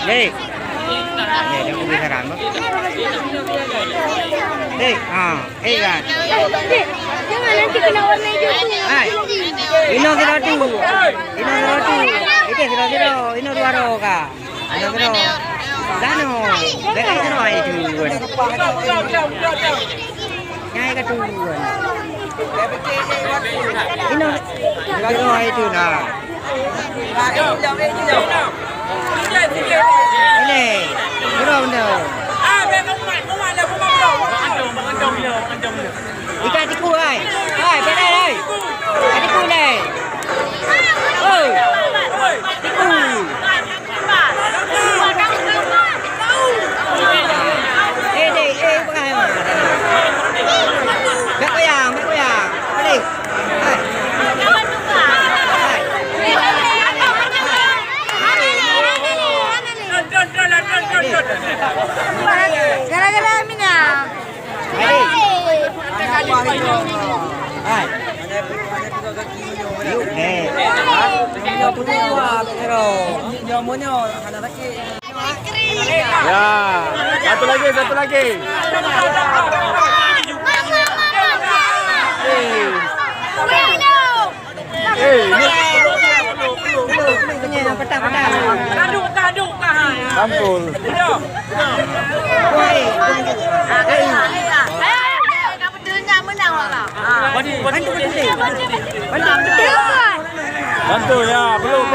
Đi. Vậy đâu có bisa rambut. Đi. Kan. Jangan nanti kena warna hijau tu. Hai. Ino zero two. Ino zero two. Itu zero zero. Ino dua ro ka. Ino zero. Dano. Beka zero ai tu. Nyai ka tu. Ino zero ai tu na. Ini. Zero benda. Ikan tiku ai. Hai, pada ai. Ikan tiku ni. Oh. Tiku. Pakai mana? Mek koyang. Apa ni? Hai. Gara-gara Amina. Hai. Yuk, Ya, satu lagi. Kaduk. Sampul. Bantu ya, belum.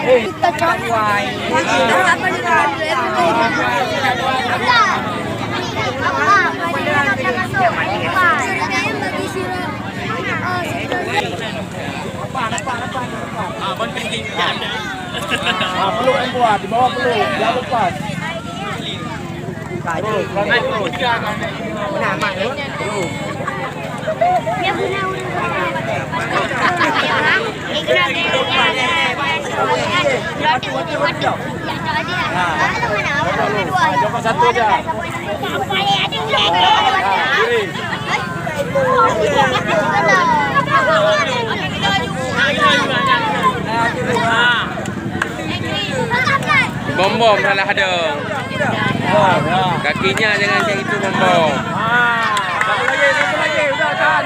Kita capai. Peluk yang kuat, di bawah peluk, jangan lepas. Benar, mak. Ya benar. Coba satu aja. Bom salah ada. Kakinya jangan kayak itu bom. Satu lagi. Udah tahan.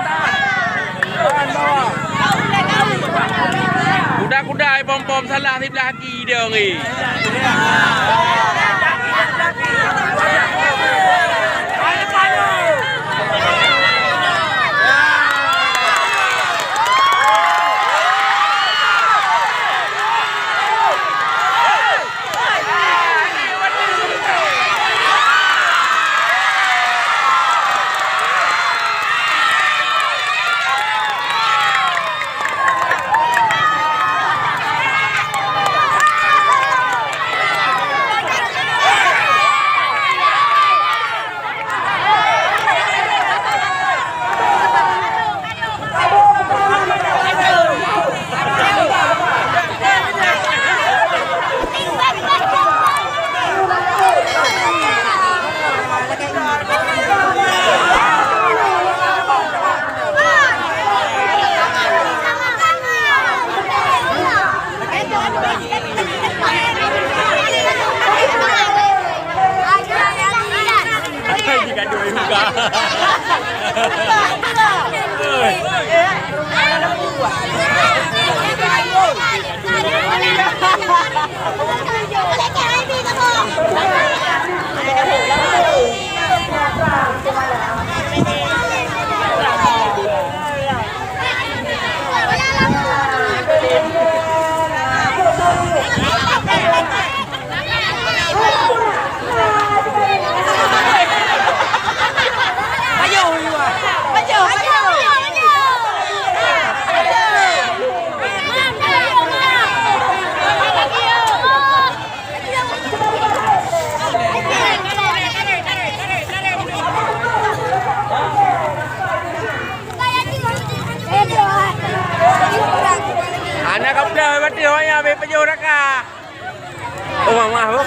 Tahan bawah. Kuda pom salah di belah kaki dia ni. penjuru kah? Oh, mama, oh.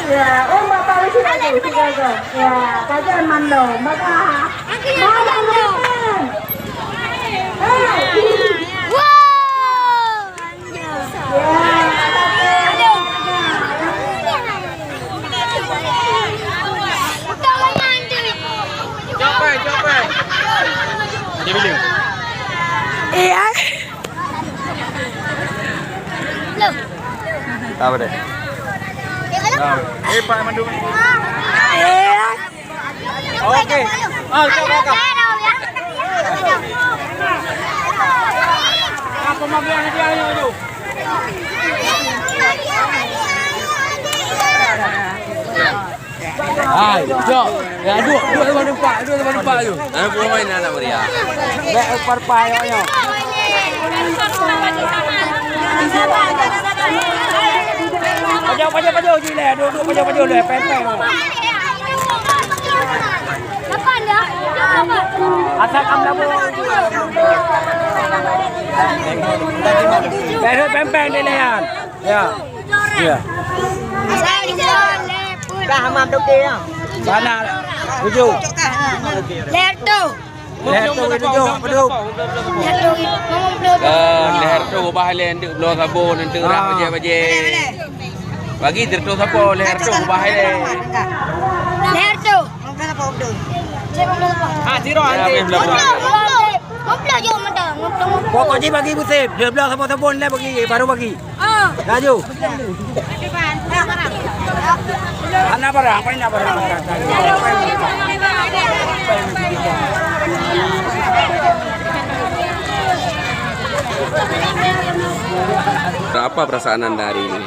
Ya, oh bapak wis ada iki kok. Ya, kajian mando, maka. Mando. Wow. Apa deh? Pak Mandu. Oke. Coba kak. Aku mau bilang dia ayo. Hai, jom. Ya, dua depan tu. Ano po may nana Maria? Baik upar payo. Pajau je le, duduk pajau le, pempek. Kapan dah? Asal kamu dah pempek ni lehan. Ya. Ya. Saya di sana. Dah hamam dok dia. Sana. Tujuh. Leher tu. Leher tu tujuh. Peduk. Leher tu. Ngomong belum. Leher tu ubah le ndik belah sabun ndik rak baje. Bagi tertu sapo leher tu ubah le. Leher tu. Zero anti. Ngobrol je mana? Ngobrol. Pokok je bagi Busip. Dia belah sabun lah bagi, baru bagi. Laju. Anak barang, apa nak barang? Apa perasaan Anda hari ini?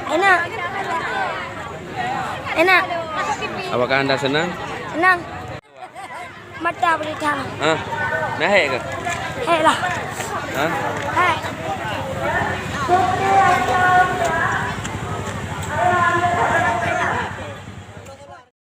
Enak. Enak. Apakah Anda senang? Senang. Mata boleh tahan. Hah? Naik ke? Hei lah. Hah? Hei.